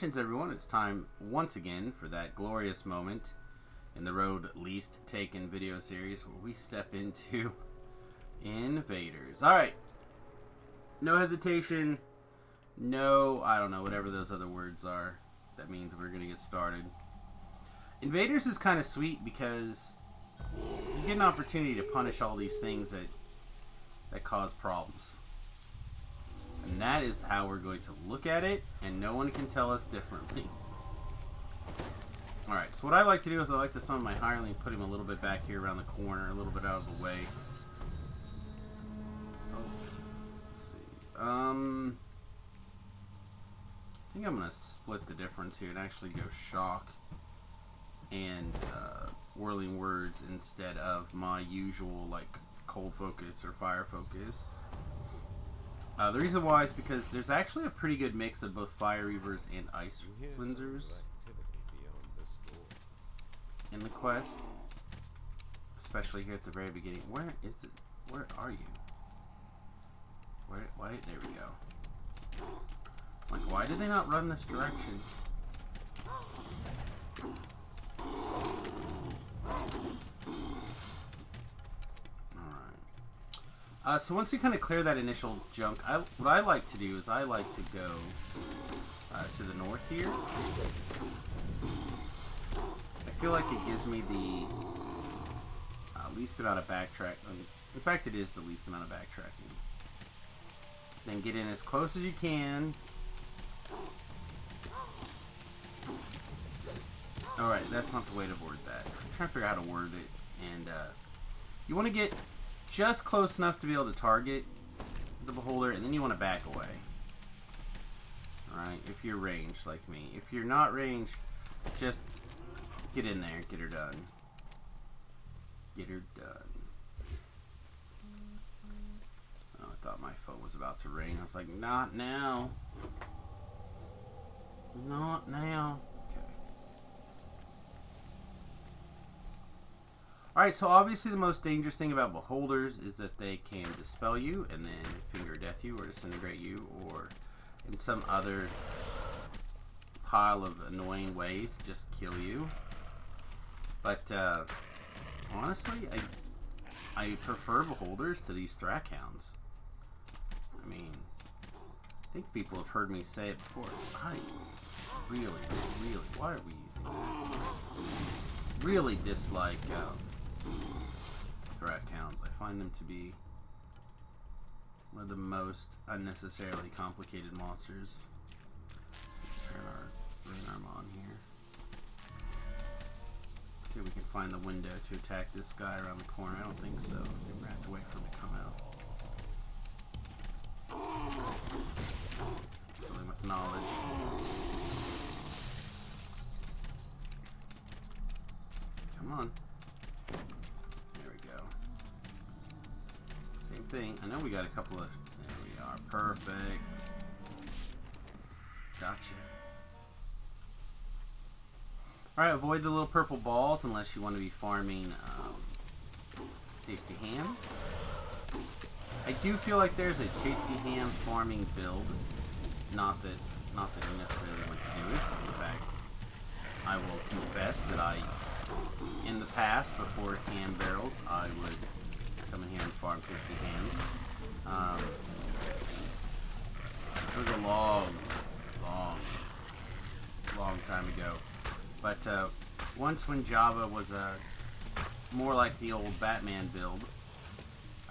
Everyone, it's time once again for that glorious moment in the Road Least Taken video series where we step into Invaders. Alright, no hesitation, no, I don't know, whatever those other words are. That means we're going to get started. Invaders is kind of sweet because you get an opportunity to punish all these things that cause problems. And that is how we're going to look at it, and no one can tell us differently. Alright, so what I like to do is I like to summon my hireling, put him a little bit back here around the corner, a little bit out of the way. Oh, let's see. I think I'm going to split the difference here and actually go Shock and Whirling Words instead of my usual, like, Cold Focus or Fire Focus. The reason why is because there's actually a pretty good mix of both Fire Reavers and Ice Cleansers in the quest. Especially here at the very beginning. Where is it? Where are you? Why? There we go. Like, why did they not run this direction? So once we kind of clear that initial junk, what I like to do is I like to go to the north here. I feel like it gives me the least amount of backtracking. In fact, it is the least amount of backtracking. Then get in as close as you can. Alright, that's not the way to word that. I'm trying to figure out how to word it. And you want to get just close enough to be able to target the beholder, and then you want to back away. Alright, if you're ranged like me. If you're not ranged, just get in there, get her done. Get her done. Oh, I thought my phone was about to ring. I was like, not now. Not now. Alright, so obviously the most dangerous thing about Beholders is that they can dispel you and then finger death you or disintegrate you or in some other pile of annoying ways just kill you. But honestly, I prefer Beholders to these Thrackhounds. I mean, I think people have heard me say it before. I really, why are we using that? Really dislike Thrackhounds. I find them to be one of the most unnecessarily complicated monsters. Let's turn our Ring Arm on here. See if we can find the window to attack this guy around the corner. I don't think so. I think we're going to have to wait for him to come out. Fill him with knowledge. Come on. Thing. I know we got a couple of... There we are. Perfect. Gotcha. Alright, avoid the little purple balls unless you want to be farming Tasty Ham. I do feel like there's a Tasty Ham farming build. Not that you necessarily want to do it. In fact, I will confess that in the past, before ham barrels, I would come in here and farm Tasty Hams. It was a long time ago. But once when Java was more like the old Batman build,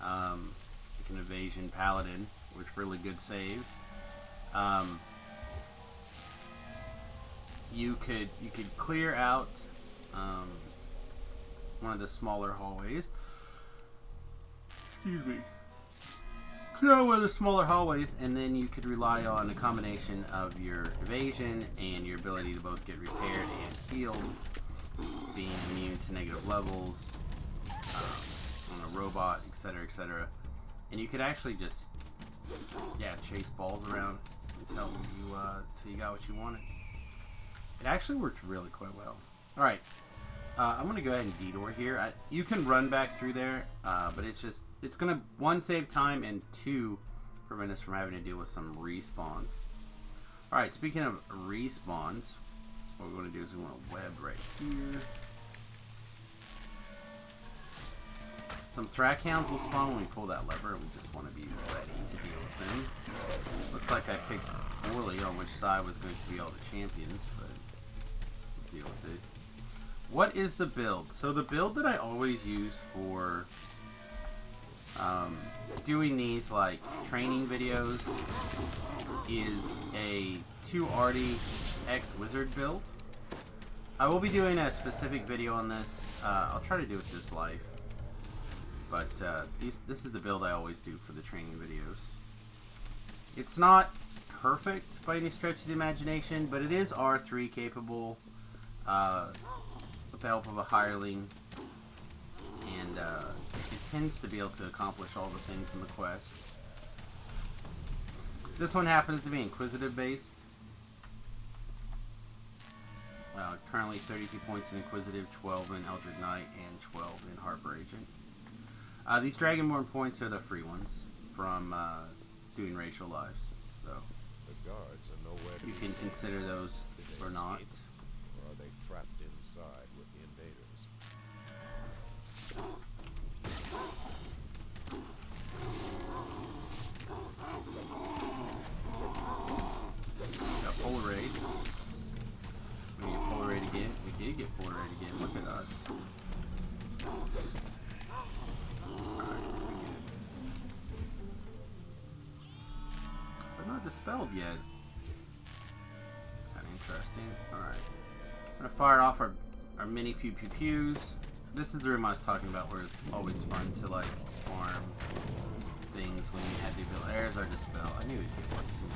like an evasion paladin with really good saves, you could clear out one of the smaller hallways. Excuse me. Clear out one of the smaller hallways, and then you could rely on a combination of your evasion and your ability to both get repaired and healed, being immune to negative levels on a robot, etc., etc. And you could actually just, chase balls around until you got what you wanted. It actually worked really quite well. All right. I'm going to go ahead and detour here. You can run back through there, but it's going to, one, save time, and two, prevent us from having to deal with some respawns. Alright, speaking of respawns, what we're going to do is we want to web right here. Some Thrackhounds will spawn when we pull that lever, and we just want to be ready to deal with them. Looks like I picked poorly on which side was going to be all the champions, but we'll deal with it. What is the build? So the build that I always use for doing these like training videos is a 2 Arty X Wizard build. I will be doing a specific video on this. I'll try to do it this life. But this is the build I always do for the training videos. It's not perfect by any stretch of the imagination, but it is R3 capable with the help of a hireling. And it tends to be able to accomplish all the things in the quest. This one happens to be Inquisitive based. Currently 32 points in Inquisitive, 12 in Eldritch Knight, and 12 in Harper Agent. These Dragonborn points are the free ones from doing Racial Lives, so the guards are nowhere to you can consider those or not. Or are they trapped inside with the invaders? Got Polar Raid. We get Polar Raid again. We did get Polar Raid again. Look at us. Dispelled yet. It's kind of interesting. Alright. I'm going to fire off our mini pew pew pews. This is the room I was talking about where it's always fun to like farm things when you had the ability. There's our dispel. I knew we'd get one sooner or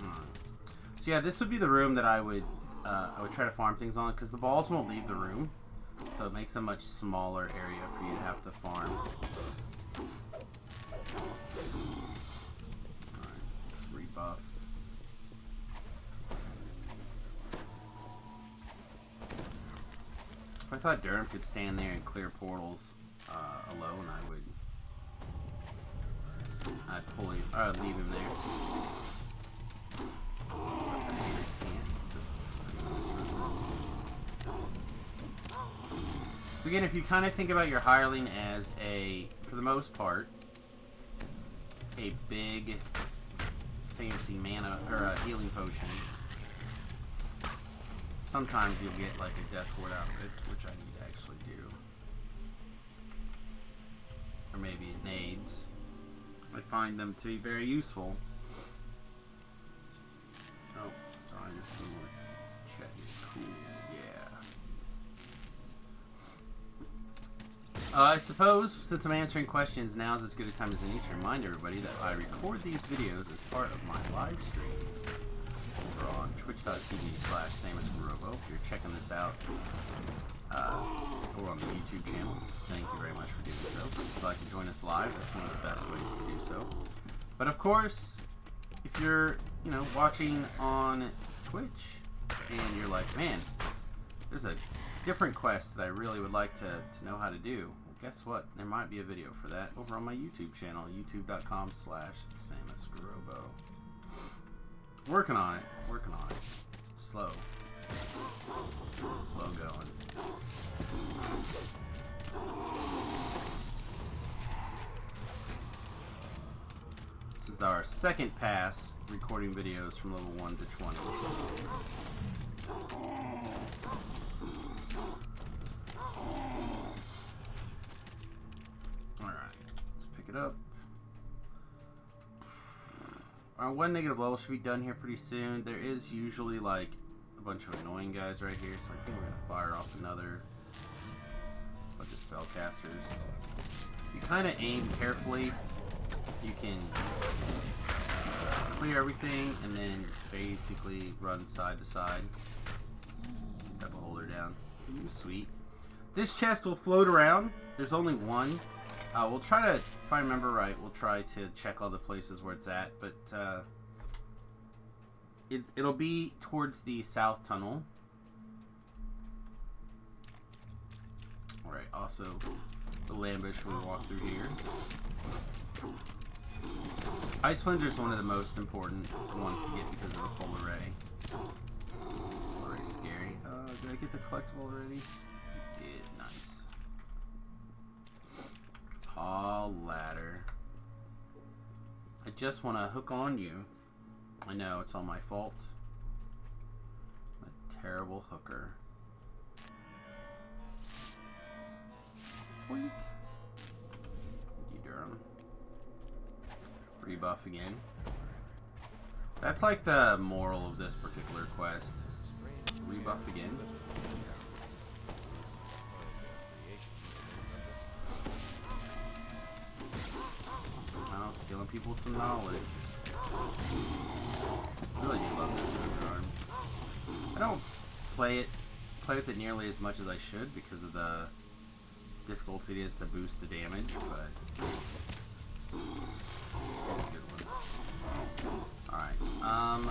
later. So yeah, this would be the room that I would try to farm things on because the balls won't leave the room. So it makes a much smaller area for you to have to farm. Buff. If I thought Durham could stand there and clear portals alone, I'd pull him, or I'd leave him there. So again, if you kind of think about your hireling as for the most part, a big fancy mana or a healing potion. Sometimes you'll get like a death ward out of it, which I need to actually do. Or maybe it nades. I find them to be very useful. Oh, sorry, just some more chatting. Cool, yeah. I suppose, since I'm answering questions, now is as good a time as any to remind everybody that I record these videos as part of my live stream over on twitch.tv/SamusGarobo. If you're checking this out over on the YouTube channel, thank you very much for doing so. If you'd like to join us live, that's one of the best ways to do so. But of course, if you're, watching on Twitch and you're like, man, there's a different quest that I really would like to know how to do. Well, guess what? There might be a video for that over on my YouTube channel, youtube.com/SamusGarobo. Working on it. Slow going. This is our second pass recording videos from level 1 to 20. Up. Our 1 negative level should be done here pretty soon. There is usually like a bunch of annoying guys right here, so I think we're gonna fire off another bunch of spellcasters. You kind of aim carefully. You can clear everything and then basically run side to side. Got the holder down. Ooh, sweet. This chest will float around. There's only one. We'll try to, if I remember right, we'll try to check all the places where it's at, but it'll be towards the south tunnel. Alright, also the ambush we walk through here. Ice Flanger is one of the most important ones to get because of the polar ray. Polar ray's scary. Did I get the collectible already? I did. Nice. Oh, ladder. I just want to hook on you. I know, it's all my fault. I'm a terrible hooker. Boink. Thank you, Durham. Rebuff again. That's like the moral of this particular quest. Rebuff again. Yes, please. Oh, killing people with some knowledge. I really do love this move card. I don't play with it nearly as much as I should because of the difficulty it is to boost the damage, but it's a good one. Alright, yeah. I'm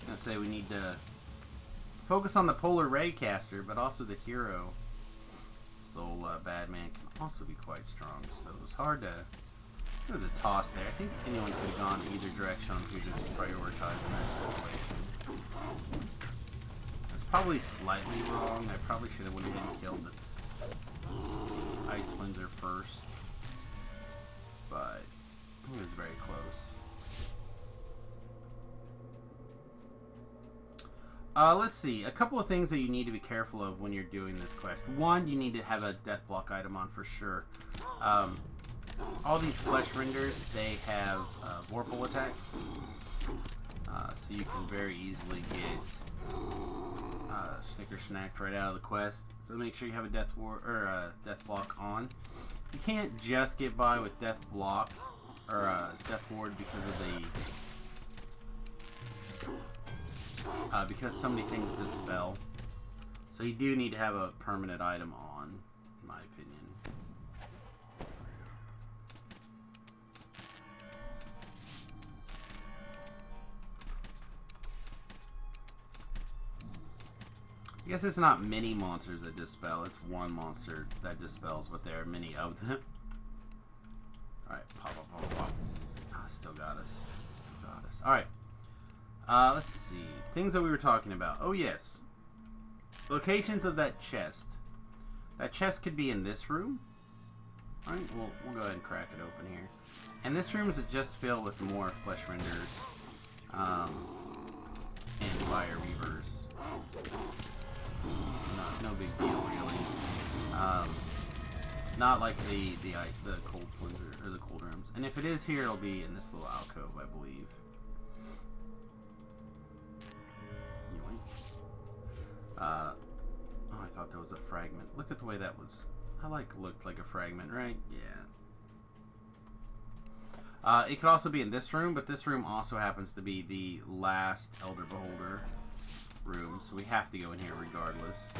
gonna say we need to focus on the Polar Ray caster, but also the hero. Soul Badman can also be quite strong, so it was hard to... It was a toss there. I think anyone could have gone either direction on who to prioritize in that situation. That's probably slightly wrong. I probably should have went ahead and killed the Ice Windsor first. But it was very close. Let's see. A couple of things that you need to be careful of when you're doing this quest. One, you need to have a death block item on for sure. All these flesh renders, they have Vorpal attacks. So you can very easily get Snicker Snacked right out of the quest. So make sure you have a death block on. You can't just get by with death block or death ward because of the because so many things dispel. So you do need to have a permanent item on, in my opinion. I guess it's not many monsters that dispel, it's one monster that dispels, but there are many of them. Alright, pop, pop, pop, pop. Ah, still got us. Still got us. Alright. Let's see. Things that we were talking about. Oh, yes. Locations of that chest. That chest could be in this room. Alright, we'll go ahead and crack it open here. And this room is just filled with more flesh renders. And fire reavers. No big deal, really. Not like the cold plunger or the cold rooms. And if it is here, it'll be in this little alcove, I believe. Oh, I thought that was a fragment. Look at the way that was. Looked like a fragment, right? Yeah. It could also be in this room, but this room also happens to be the last Elder Beholder room, so we have to go in here regardless.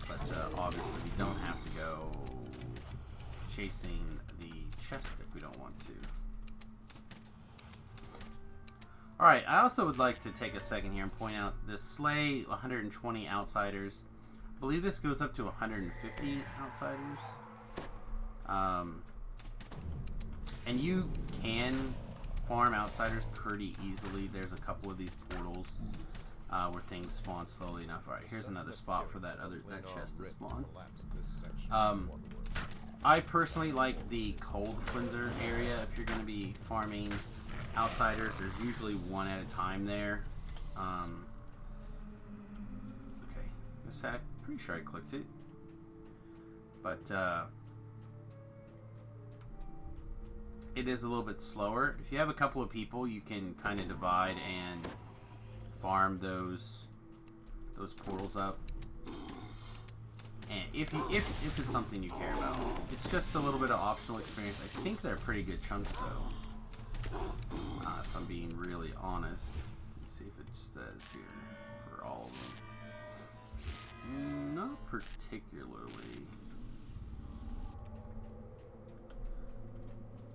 But obviously we don't have to go chasing the chest if we don't want to. Alright, I also would like to take a second here and point out this slay 120 outsiders. I believe this goes up to 150 outsiders. And you can farm outsiders pretty easily. There's a couple of these portals where things spawn slowly enough. Alright, here's another spot for that chest to spawn. I personally like the cold cleanser area if you're going to be farming outsiders. There's usually one at a time there. Okay, I'm pretty sure I clicked it. But it is a little bit slower. If you have a couple of people, you can kind of divide and farm those portals up. And if it's something you care about, it's just a little bit of optional experience. I think they're pretty good chunks though. If I'm being really honest. Let's see if it says here for all of them. Not particularly.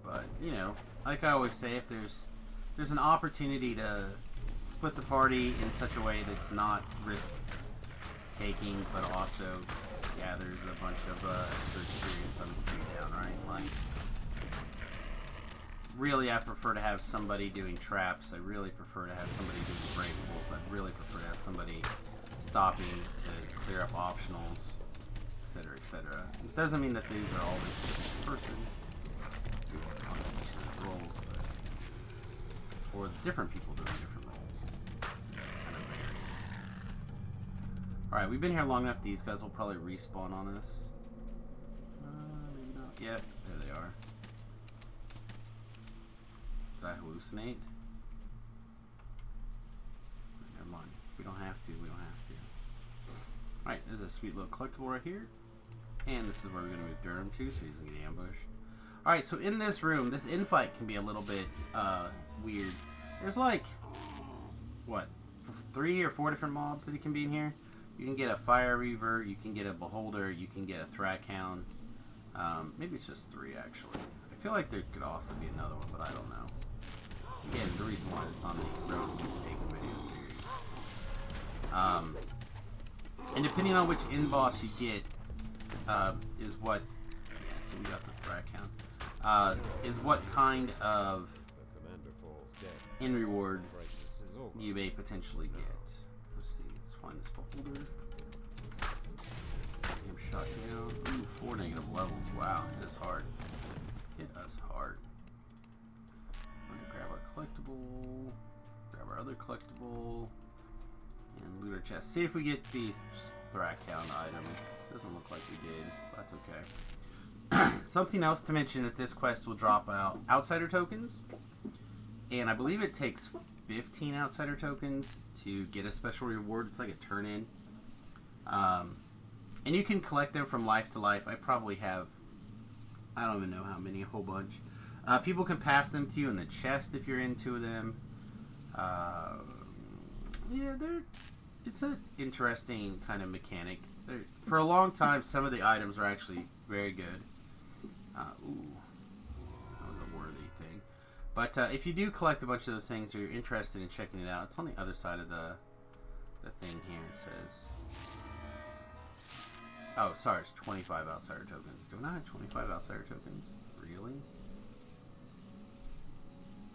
But, you know, like I always say, if there's an opportunity to split the party in such a way that's not risk taking, but also gathers a bunch of extra experience on the down, right? Like, really, I prefer to have somebody doing traps. I really prefer to have somebody doing breakables. I'd really prefer to have somebody stopping to clear up optionals, etc., etc. It doesn't mean that these are always the same person. Do on each of those roles, but or different people doing different roles. It just kind of varies. All right, we've been here long enough. These guys will probably respawn on us. Maybe not. Yep, there they are. Did I hallucinate? Never mind. We don't have to. We don't have to. Alright, there's a sweet little collectible right here. And this is where we're going to move Durham to, so he doesn't get ambushed. Alright, so in this room, this infight can be a little bit weird. There's like, what, 3 or 4 different mobs that he can be in here. You can get a Fire Reaver, you can get a Beholder, you can get a Thrackhound. Maybe it's just 3 actually. I feel like there could also be another one, but I don't know. Again, the reason why it's on the Road Least Taken video series. And depending on which in-boss you get, is what... Yeah, so we got the Thrackhound. Is what kind of in-reward you may potentially get. Let's see, let's find this Beholder. Damn shot down. Ooh, 4 negative levels. Wow, hit us hard. Hit us hard. We're gonna grab our collectible, grab our other collectible, and loot our chest. See if we get the Thrackhound item. Doesn't look like we did. That's okay. Something else to mention that this quest will drop out outsider tokens, and I believe it takes 15 outsider tokens to get a special reward. It's like a turn-in. And you can collect them from life to life. I probably have, I don't even know how many, a whole bunch. People can pass them to you in the chest if you're into them. Yeah, it's an interesting kind of mechanic. For a long time, some of the items are actually very good. Ooh, that was a worthy thing. But if you do collect a bunch of those things, or you're interested in checking it out, it's on the other side of the thing here. It says, oh, sorry, it's 25 outsider tokens. Do I not have 25 outsider tokens? Really?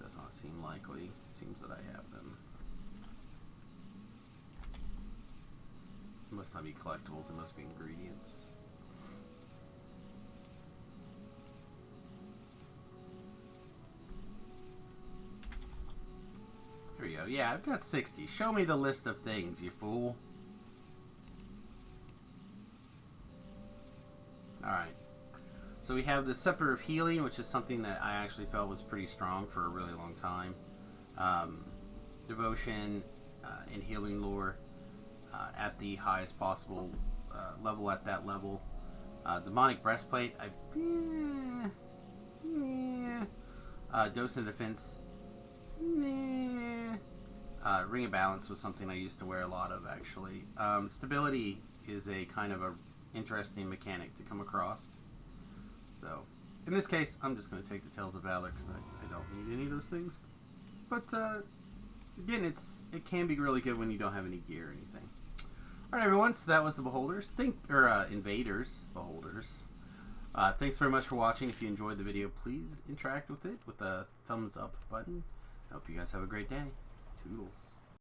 Does not seem likely. It seems that I have them. It must not be collectibles, it must be ingredients. Here we go. Yeah, I've got 60. Show me the list of things, you fool. Alright. So we have the Scepter of Healing, which is something that I actually felt was pretty strong for a really long time. Devotion and Healing Lore at the highest possible level at that level. Demonic Breastplate, Dose and Defense, Ring of Balance was something I used to wear a lot of, actually. Stability is a kind of a interesting mechanic to come across. So, in this case, I'm just going to take the Tales of Valor because I don't need any of those things. But, again, it can be really good when you don't have any gear or anything. Alright, everyone, so that was the Beholders. Invaders. Beholders. Thanks very much for watching. If you enjoyed the video, please interact with it with a thumbs up button. I hope you guys have a great day. Toodles.